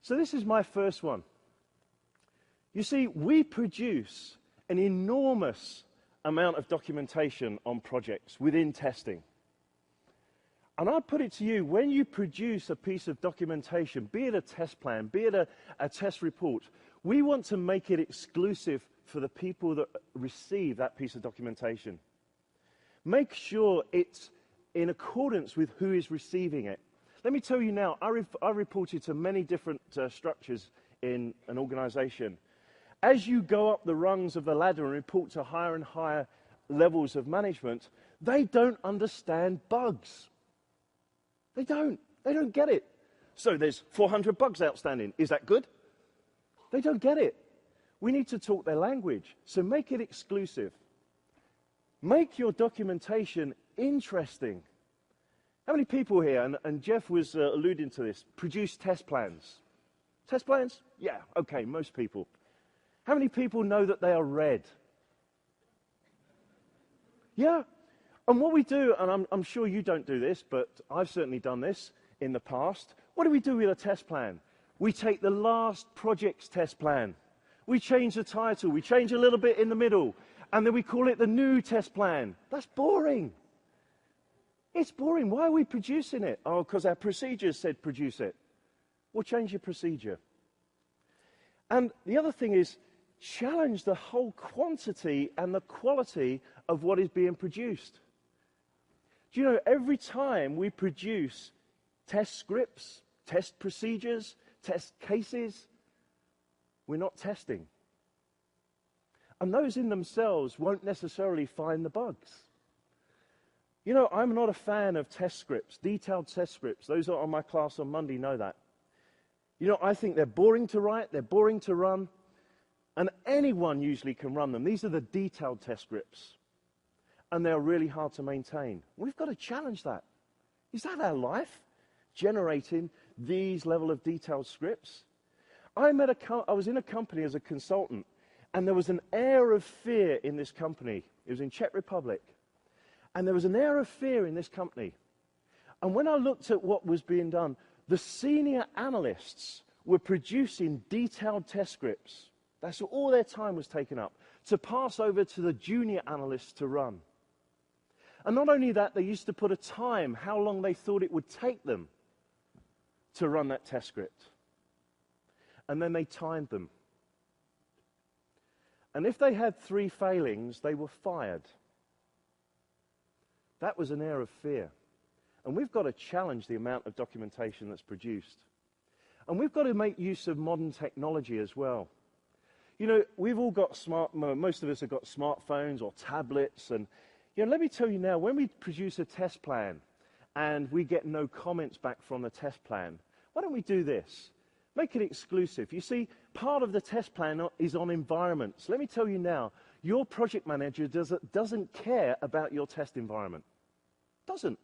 So this is my first one. You see, we produce an enormous amount of documentation on projects within testing. And I put it to you, when you produce a piece of documentation, be it a test plan, be it a test report, we want to make it exclusive for the people that receive that piece of documentation. Make sure it's in accordance with who is receiving it. Let me tell you now, I reported to many different structures in an organization. As you go up the rungs of the ladder and report to higher and higher levels of management, they don't understand bugs. They don't get it. So there's 400 bugs outstanding. Is that good? They don't get it. We need to talk their language. So make it exclusive. Make your documentation interesting. How many people here, and Jeff was alluding to this, produce test plans? Test plans? Yeah, okay, most people. How many people know that they are read? Yeah. And what we do, and I'm sure you don't do this, but I've certainly done this in the past. What do we do with a test plan? We take the last project's test plan. We change the title. We change a little bit in the middle. And then we call it the new test plan. That's boring. It's boring. Why are we producing it? Oh, because our procedures said produce it. Well, change your procedure. And the other thing is, challenge the whole quantity and the quality of what is being produced. Do you know, every time we produce test scripts, test procedures, test cases, we're not testing. And those in themselves won't necessarily find the bugs. You know, I'm not a fan of test scripts, detailed test scripts. Those that are on my class on Monday know that. You know, I think they're boring to write, they're boring to run, and anyone usually can run them. These are the detailed test scripts, and they're really hard to maintain. We've got to challenge that. Is that our life? Generating these level of detailed scripts? I was in a company as a consultant, and there was an air of fear in this company. It was in Czech Republic. And there was an air of fear in this company. And when I looked at what was being done, the senior analysts were producing detailed test scripts. That's all their time was taken up, to pass over to the junior analysts to run. And not only that, they used to put a time, how long they thought it would take them to run that test script. And then they timed them. And if they had 3 failings, they were fired. That was an air of fear. And we've got to challenge the amount of documentation that's produced. And we've got to make use of modern technology as well. You know, we've all got most of us have got smartphones or tablets. And, you know, let me tell you now, when we produce a test plan and we get no comments back from the test plan, why don't we do this? Make it exclusive. You see, part of the test plan is on environments. Let me tell you now, your project manager doesn't care about your test environment. Doesn't.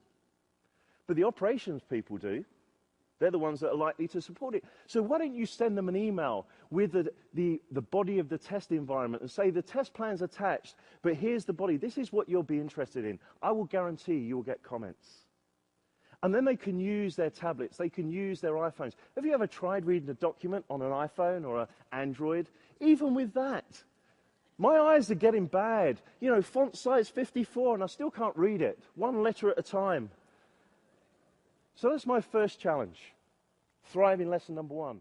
But the operations people do. They're the ones that are likely to support it. So why don't you send them an email with the body of the test environment and say, the test plan's attached, but here's the body. This is what you'll be interested in. I will guarantee you will get comments. And then they can use their tablets. They can use their iPhones. Have you ever tried reading a document on an iPhone or an Android? Even with that, my eyes are getting bad. You know, font size 54, and I still can't read it. 1 letter at a time. So that's my first challenge. Thrive in lesson number 1.